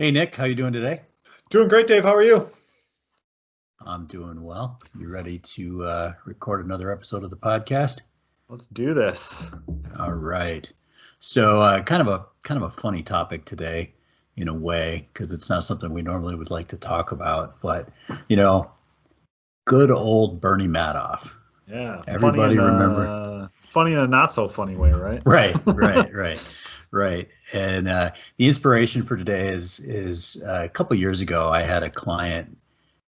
Hey Nick, how you doing today? Doing great, Dave. How are you? I'm doing well. You ready to record another episode of the podcast? Let's do this. All right. So kind of a funny topic today, in a way, because it's not something we normally would like to talk about. But you know, good old Bernie Madoff. Yeah, Everybody remember? funny in a not so funny way, right? Right. And the inspiration for today is a couple years ago, I had a client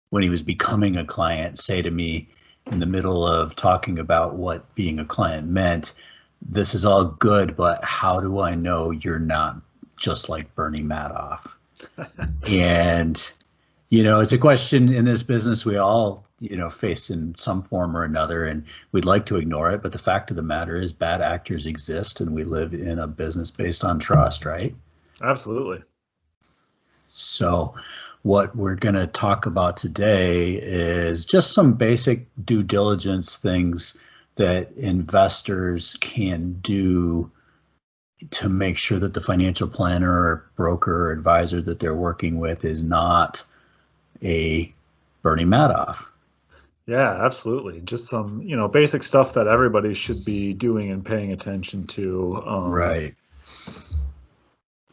when he was becoming a client say to me in the middle of talking about what being a client meant, this is all good, but how do I know you're not just like Bernie Madoff? And, it's a question in this business we all, face in some form or another, and we'd like to ignore it. But the fact of the matter is bad actors exist, and we live in a business based on trust, right? Absolutely. So, what we're going to talk about today is just some basic due diligence things that investors can do to make sure that the financial planner or broker or advisor that they're working with is not a Bernie Madoff. Yeah, absolutely. Just some, basic stuff that everybody should be doing and paying attention to. Right.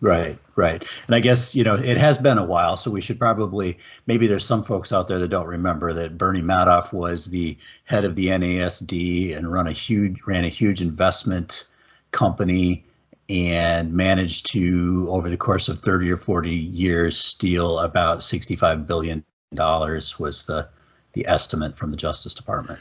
Right. And I guess, it has been a while, so we should probably, maybe there's some folks out there that don't remember that Bernie Madoff was the head of the NASD and ran a huge investment company and managed to, over the course of 30 or 40 years, steal about $65 billion was the estimate from the Justice Department.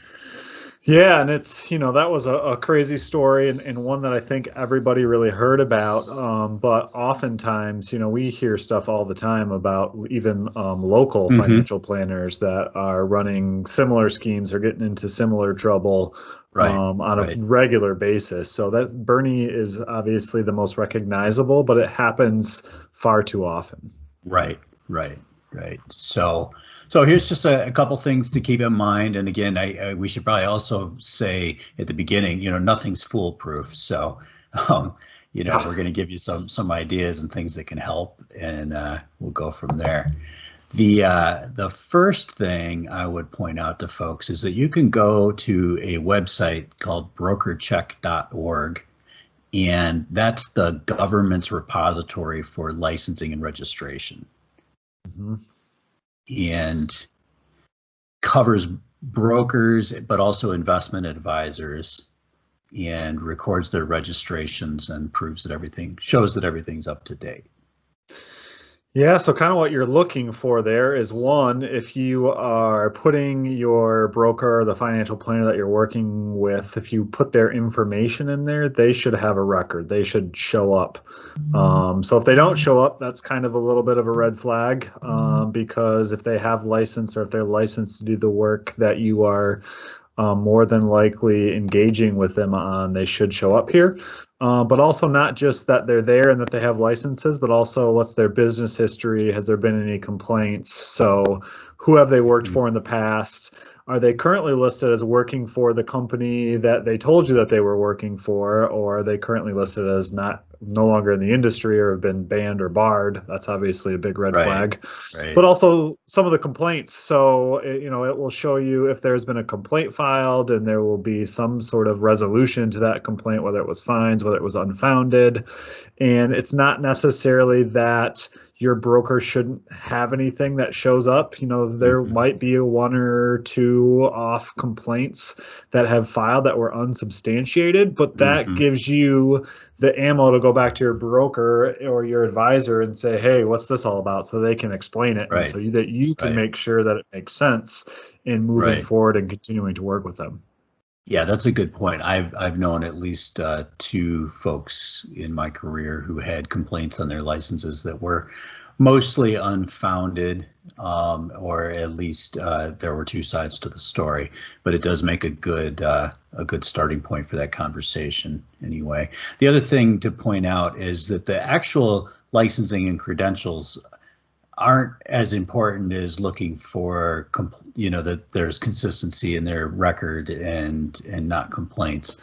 Yeah, and it's, that was a crazy story and one that I think everybody really heard about. But oftentimes, we hear stuff all the time about even local Mm-hmm. financial planners that are running similar schemes or getting into similar trouble Right. on a Right. regular basis. So that Bernie is obviously the most recognizable, but it happens far too often. Right. So here's just a couple things to keep in mind. And again, we should probably also say at the beginning, nothing's foolproof. So, um, we're going to give you some ideas and things that can help, and we'll go from there. The first thing I would point out to folks is that you can go to a website called brokercheck.org, and that's the government's repository for licensing and registration. Mm-hmm. And covers brokers, but also investment advisors, and records their registrations and shows that everything's up to date. Yeah, so kind of what you're looking for there is one, if you are putting your broker, the financial planner that you're working with, if you put their information in there, they should have a record. They should show up. So if they don't show up, that's kind of a little bit of a red flag, because if they have license or if they're licensed to do the work that you are more than likely engaging with them on, they should show up here. But also not just that they're there and that they have licenses, but also what's their business history? Has there been any complaints? So who have they worked for in the past? Are they currently listed as working for the company that they told you that they were working for, or are they currently listed as no longer in the industry or have been banned or barred? That's obviously a big red flag. Right. But also some of the complaints. So, it will show you if there's been a complaint filed, and there will be some sort of resolution to that complaint, whether it was fines, whether it was unfounded. And it's not necessarily that your broker shouldn't have anything that shows up. There might be one or two off complaints that have filed that were unsubstantiated, but that gives you the ammo to go back to your broker or your advisor and say, hey, what's this all about? So they can explain it, and so that you can make sure that it makes sense in moving forward and continuing to work with them. Yeah, that's a good point. I've known at least two folks in my career who had complaints on their licenses that were mostly unfounded, or at least there were two sides to the story. But it does make a good starting point for that conversation anyway. The other thing to point out is that the actual licensing and credentials, aren't as important as looking for, that there's consistency in their record and not complaints.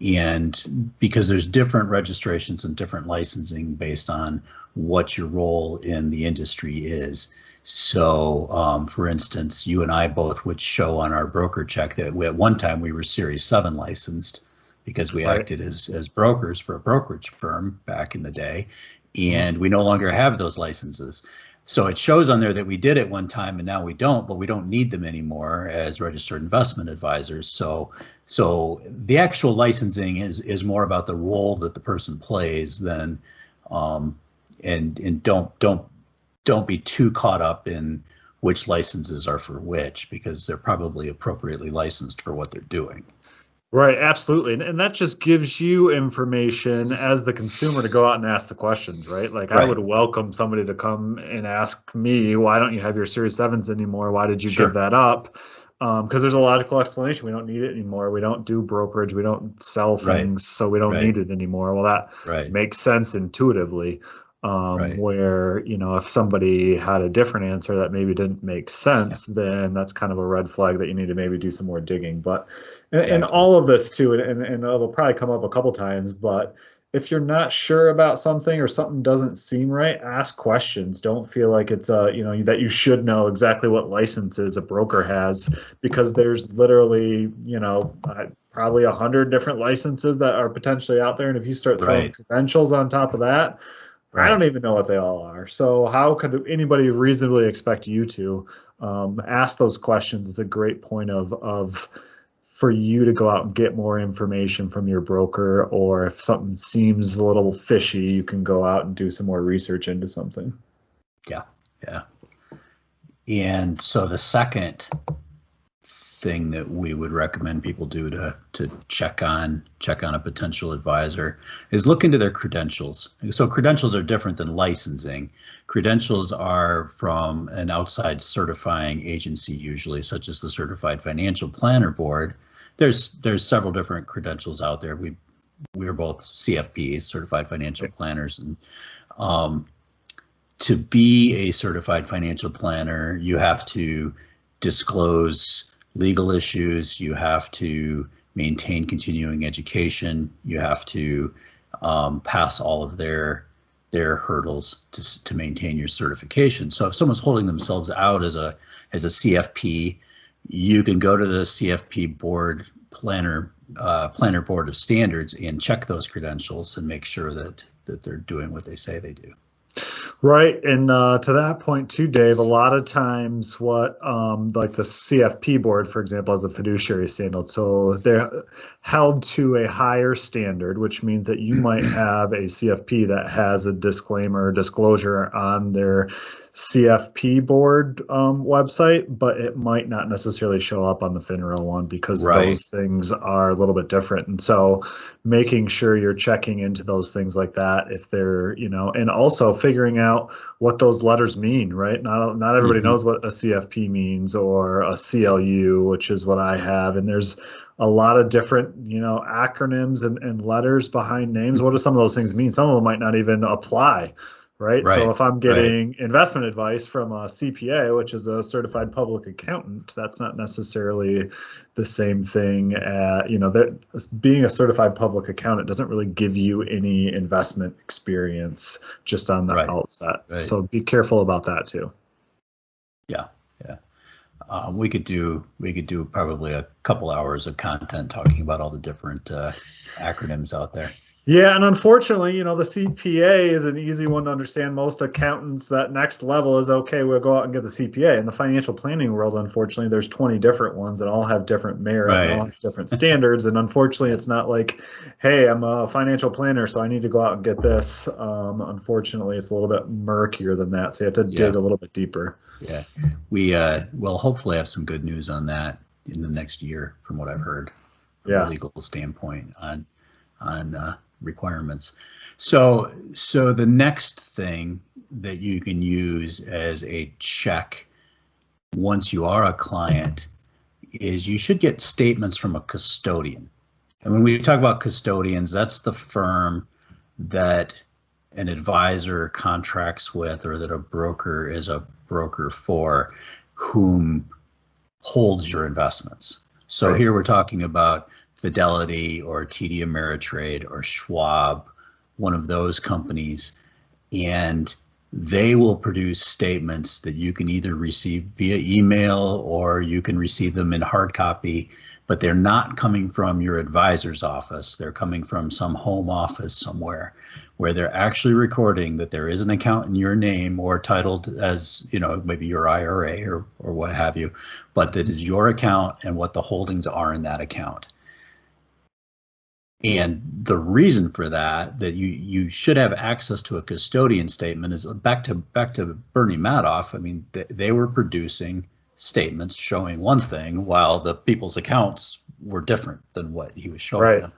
And because there's different registrations and different licensing based on what your role in the industry is. So, for instance, you and I both would show on our broker check that at one time we were Series 7 licensed because we acted as brokers for a brokerage firm back in the day, and we no longer have those licenses. So it shows on there that we did it one time and now we don't, but we don't need them anymore as registered investment advisors. So the actual licensing is more about the role that the person plays than, and don't be too caught up in which licenses are for which, because they're probably appropriately licensed for what they're doing. Right, absolutely. And that just gives you information as the consumer to go out and ask the questions, right? Like I would welcome somebody to come and ask me, why don't you have your Series 7s anymore? Why did you give that up? Because there's a logical explanation. We don't need it anymore. We don't do brokerage. We don't sell things, so we don't need it anymore. Well, that makes sense intuitively. Where, if somebody had a different answer that maybe didn't make sense, then that's kind of a red flag that you need to maybe do some more digging. But and all of this too, and it'll probably come up a couple times, but if you're not sure about something or something doesn't seem right, ask questions. Don't feel like it's that you should know exactly what licenses a broker has, because there's literally probably 100 different licenses that are potentially out there, and if you start throwing credentials on top of that, I don't even know what they all are. So how could anybody reasonably expect you to ask those questions? It's a great point of for you to go out and get more information from your broker, or if something seems a little fishy, you can go out and do some more research into something. Yeah. And so the second thing that we would recommend people do to check on a potential advisor is look into their credentials. So credentials are different than licensing. Credentials are from an outside certifying agency, usually, such as the Certified Financial Planner Board. There's several different credentials out there. We're both CFPs, Certified Financial Planners, and to be a certified financial planner, you have to disclose legal issues, you have to maintain continuing education, you have to pass all of their hurdles to maintain your certification. So if someone's holding themselves out as a CFP, you can go to the CFP board planner board of standards and check those credentials and make sure that they're doing what they say they do. Right. And to that point too, Dave, a lot of times what like the CFP board, for example, has a fiduciary standard. So they're held to a higher standard, which means that you might have a CFP that has a disclaimer or disclosure on their CFP board website, but it might not necessarily show up on the FINRA one, because those things are a little bit different. And so making sure you're checking into those things like that, if they're, and also figuring out what those letters mean, right? Not everybody knows what a CFP means, or a CLU, which is what I have. And there's a lot of different, acronyms and letters behind names. What do some of those things mean? Some of them might not even apply. Right. So if I'm getting investment advice from a CPA, which is a certified public accountant, that's not necessarily the same thing. Being a certified public accountant doesn't really give you any investment experience just on the outset. So be careful about that too. Yeah. We could do probably a couple hours of content talking about all the different acronyms out there. Yeah, and unfortunately, the CPA is an easy one to understand. Most accountants, that next level is, okay, we'll go out and get the CPA. In the financial planning world, unfortunately, there's 20 different ones that all have different merit and all have different standards. And unfortunately, it's not like, hey, I'm a financial planner, so I need to go out and get this. Unfortunately, it's a little bit murkier than that, so you have to dig a little bit deeper. Yeah, we will hopefully have some good news on that in the next year, from what I've heard, from a legal standpoint on requirements. So the next thing that you can use as a check once you are a client is you should get statements from a custodian. And when we talk about custodians, that's the firm that an advisor contracts with, or that a broker is a broker for, whom holds your investments. So Right. here we're talking about Fidelity or TD Ameritrade or Schwab, one of those companies, and they will produce statements that you can either receive via email or you can receive them in hard copy, but they're not coming from your advisor's office. They're coming from some home office somewhere where they're actually recording that there is an account in your name or titled as, maybe your IRA or what have you, but that is your account and what the holdings are in that account. And the reason for that you should have access to a custodian statement is back to Bernie Madoff. I mean, they were producing statements showing one thing while the people's accounts were different than what he was showing them.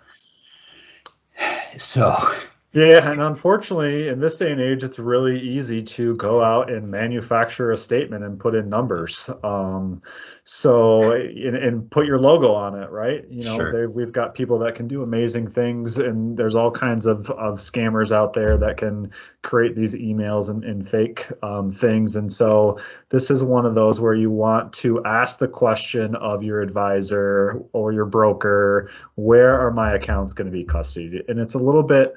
So yeah, and unfortunately, in this day and age, it's really easy to go out and manufacture a statement and put in numbers. And put your logo on it, right? Sure. We've got people that can do amazing things, and there's all kinds of scammers out there that can create these emails and fake things. And so this is one of those where you want to ask the question of your advisor or your broker, where are my accounts going to be custodied? And it's a little bit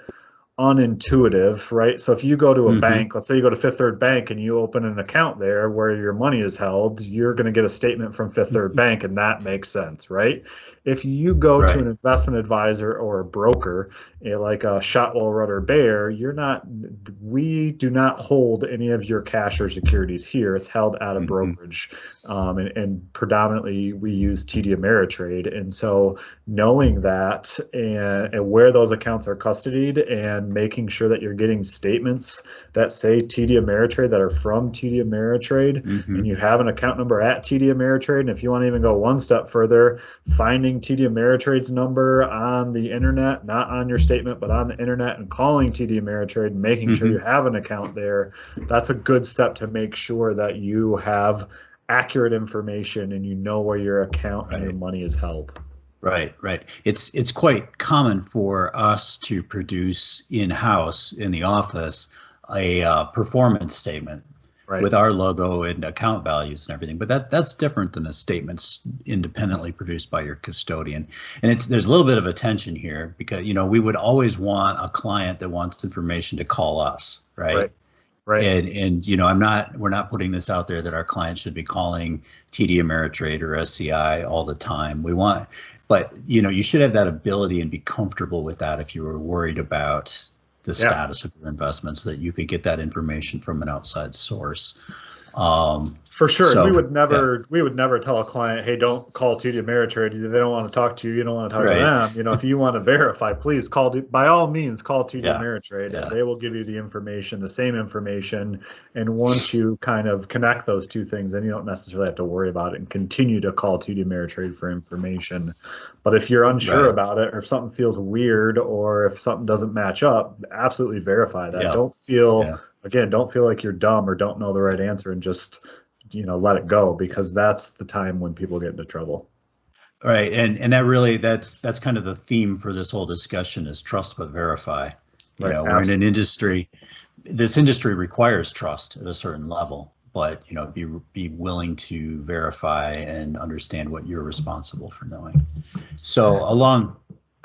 unintuitive, right? So if you go to a bank, let's say you go to Fifth Third Bank and you open an account there where your money is held, you're going to get a statement from Fifth Third Bank, and that makes sense, right? If you go to an investment advisor or a broker, like a Shotwell Rudder Bear, we do not hold any of your cash or securities here. It's held at a brokerage. And predominantly we use TD Ameritrade. And so knowing that and where those accounts are custodied and making sure that you're getting statements that say TD Ameritrade that are from TD Ameritrade, and you have an account number at TD Ameritrade. And if you want to even go one step further, finding TD Ameritrade's number on the internet, not on your statement, but on the internet, and calling TD Ameritrade and making sure you have an account there, that's a good step to make sure that you have accurate information and you know where your account and your money is held. Right. It's quite common for us to produce in-house in the office a performance statement with our logo and account values and everything. But that's different than a statement independently produced by your custodian. And there's a little bit of a tension here because we would always want a client that wants information to call us, right? And we're not putting this out there that our clients should be calling TD Ameritrade or SCI all the time. But you should have that ability and be comfortable with that if you were worried about the status of your investments, that you could get that information from an outside source. For sure. So, we would never tell a client, hey, don't call TD Ameritrade. They don't want to talk to you. You don't want to talk to them. If you want to verify, please by all means, call TD Ameritrade. And they will give you the information, the same information. And once you kind of connect those two things, then you don't necessarily have to worry about it and continue to call TD Ameritrade for information. But if you're unsure about it, or if something feels weird, or if something doesn't match up, absolutely verify that. Don't feel like you're dumb or don't know the right answer and just let it go, because that's the time when people get into trouble. Right. And that's kind of the theme for this whole discussion is trust but verify. We're in an industry, this industry requires trust at a certain level, but be willing to verify and understand what you're responsible for knowing. So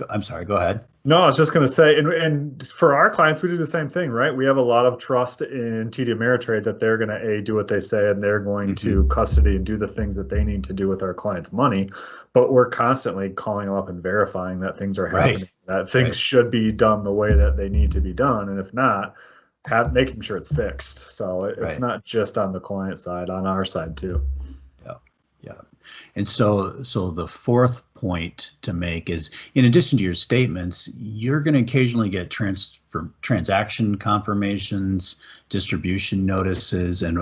I'm sorry, go ahead. No, I was just going to say, and for our clients, we do the same thing, right? We have a lot of trust in TD Ameritrade that they're going to do what they say, and they're going to custody and do the things that they need to do with our clients' money. But we're constantly calling them up and verifying that things are happening, that things should be done the way that they need to be done, and if not, making sure it's fixed. So it's not just on the client side, on our side too. Yeah. And so the fourth point to make is, in addition to your statements, you're going to occasionally get transaction confirmations, distribution notices. And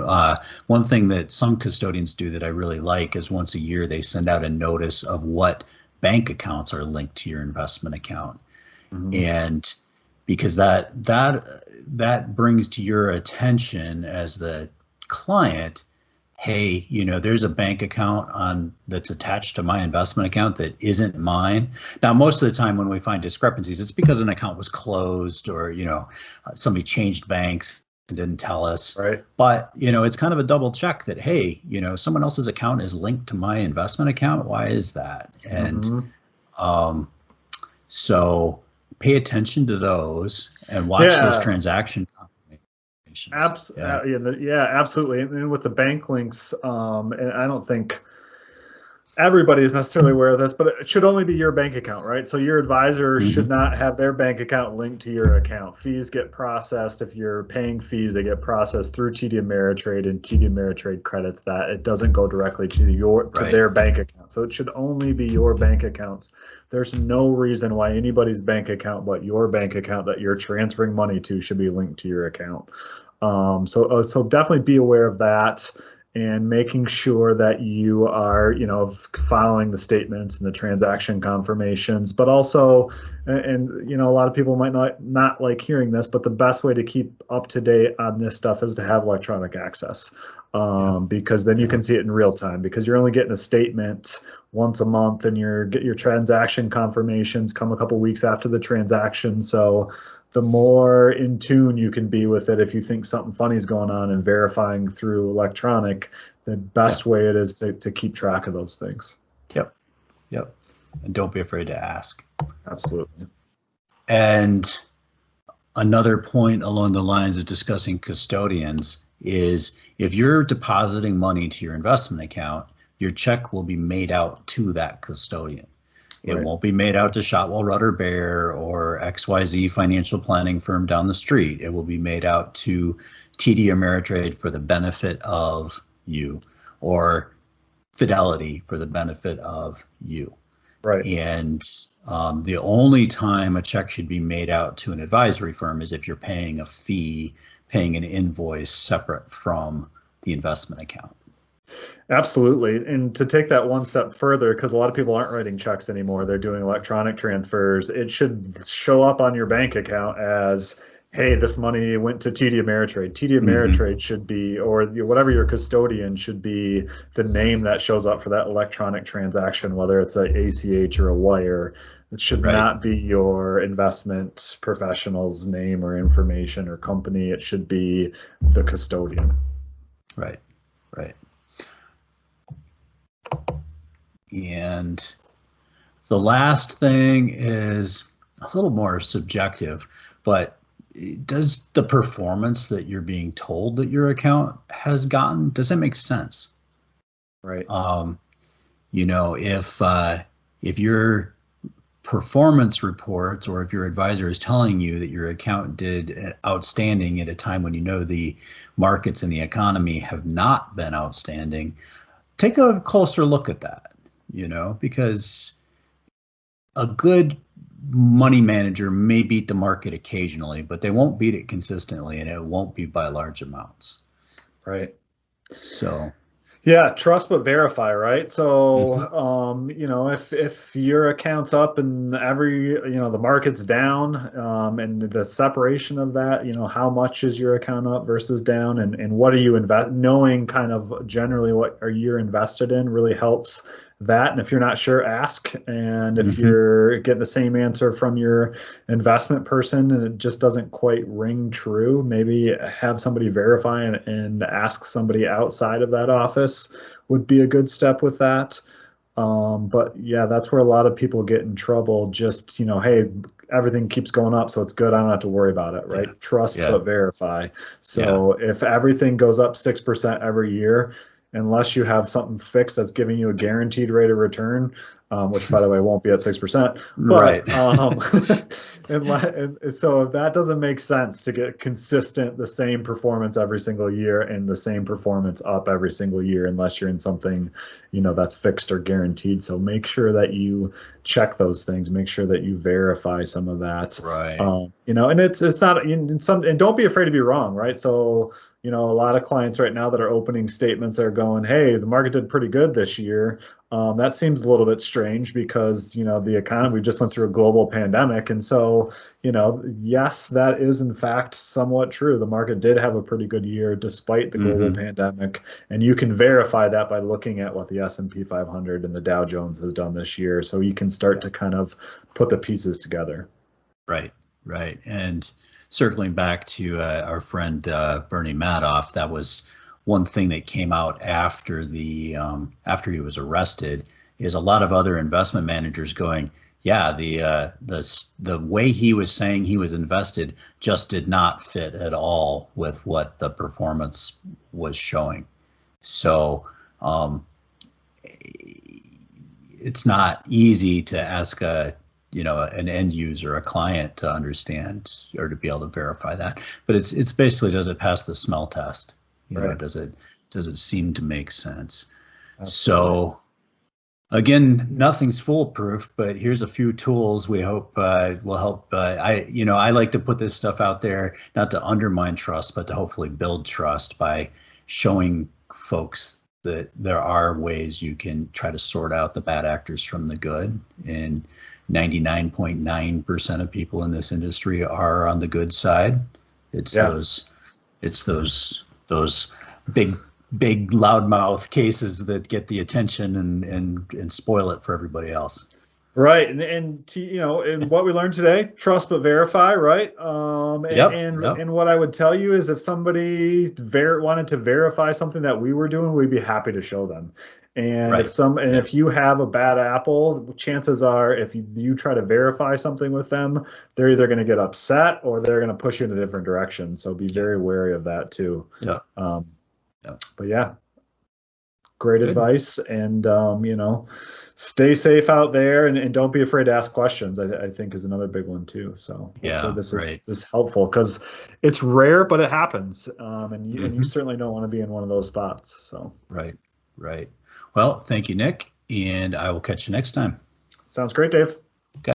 one thing that some custodians do that I really like is once a year they send out a notice of what bank accounts are linked to your investment account. And because that brings to your attention as the client, hey, there's a bank account that's attached to my investment account that isn't mine. Now, most of the time when we find discrepancies, it's because an account was closed or, somebody changed banks and didn't tell us. Right. But, it's kind of a double check that, hey, someone else's account is linked to my investment account. Why is that? And so pay attention to those and watch those transaction confirmations. Yeah, absolutely. And with the bank links, and I don't think everybody is necessarily aware of this, but it should only be your bank account, right? So your advisor should not have their bank account linked to your account. Fees get processed. If you're paying fees, they get processed through TD Ameritrade, and TD Ameritrade credits that. It doesn't go directly to their bank account. So it should only be your bank accounts. There's no reason why anybody's bank account but your bank account that you're transferring money to should be linked to your account. So definitely be aware of that, and making sure that you are, following the statements and the transaction confirmations, but also, and a lot of people might not like hearing this, but the best way to keep up to date on this stuff is to have electronic access, because then you can see it in real time, because you're only getting a statement once a month, and your transaction confirmations come a couple weeks after the transaction. So the more in tune you can be with it, if you think something funny is going on, and verifying through electronic, the best way it is to keep track of those things. Yep. And don't be afraid to ask. Absolutely. And another point along the lines of discussing custodians is, if you're depositing money to your investment account, your check will be made out to that custodian. It won't be made out to Shotwell Rutter Bear or XYZ financial planning firm down the street. It will be made out to TD Ameritrade for the benefit of you, or Fidelity for the benefit of you. Right. And the only time a check should be made out to an advisory firm is if you're paying a fee, paying an invoice separate from the investment account. Absolutely. And to take that one step further, because a lot of people aren't writing checks anymore, they're doing electronic transfers. It should show up on your bank account as, hey, this money went to TD Ameritrade. TD Ameritrade should be, or whatever your custodian should be, the name that shows up for that electronic transaction, whether it's an ACH or a wire. It should not be your investment professional's name or information or company. It should be the custodian. Right. And the last thing is a little more subjective, but does the performance that you're being told that your account has gotten, does that make sense? Right. If your performance reports, or if your advisor is telling you that your account did outstanding at a time when the markets and the economy have not been outstanding, take a closer look at that. Because a good money manager may beat the market occasionally, but they won't beat it consistently, and it won't be by large amounts. Right. So. Yeah, trust but verify, right? So, if your account's up and the market's down, and the separation of that, how much is your account up versus down, and what are you knowing kind of generally what are you invested in really helps that. And if you're not sure, ask. And if you're getting the same answer from your investment person and it just doesn't quite ring true, maybe have somebody verify and ask somebody outside of that office would be a good step with that. But yeah, that's where a lot of people get in trouble. Just, hey, everything keeps going up, so it's good. I don't have to worry about it, right? Trust but verify. So if everything goes up 6% every year, unless you have something fixed that's giving you a guaranteed rate of return, which by the way won't be at 6%. But, and so if that doesn't make sense to get consistent, the same performance every single year and the same performance up every single year, unless you're in something, that's fixed or guaranteed. So make sure that you check those things. Make sure that you verify some of that. Right. And it's not and don't be afraid to be wrong, right? So, a lot of clients right now that are opening statements are going, hey, the market did pretty good this year. That seems a little bit strange because, the economy, we just went through a global pandemic. And so, yes, that is in fact somewhat true. The market did have a pretty good year despite the global pandemic. And you can verify that by looking at what the S&P 500 and the Dow Jones has done this year. So you can start to kind of put the pieces together. Right, right. And circling back to our friend Bernie Madoff, that was one thing that came out after after he was arrested, is a lot of other investment managers going, yeah, the way he was saying he was invested just did not fit at all with what the performance was showing. So it's not easy to ask an end user, a client, to understand or to be able to verify that. But it's basically, does it pass the smell test? Right. Does it seem to make sense? Absolutely. So again, nothing's foolproof, but here's a few tools we hope will help. I like to put this stuff out there, not to undermine trust, but to hopefully build trust by showing folks that there are ways you can try to sort out the bad actors from the good. And 99.9% of people in this industry are on the good side. It's those big loudmouth cases that get the attention and spoil it for everybody else. Right, and what we learned today: trust but verify. Right, and what I would tell you is, if somebody wanted to verify something that we were doing, we'd be happy to show them. And if you have a bad apple, chances are, if you try to verify something with them, they're either going to get upset or they're going to push you in a different direction. So be very wary of that too. Yeah. But yeah, great advice, and stay safe out there, and don't be afraid to ask questions. I think is another big one too. So hopefully this is helpful, because it's rare, but it happens, and you certainly don't want to be in one of those spots. So right. Well, thank you, Nick, and I will catch you next time. Sounds great, Dave.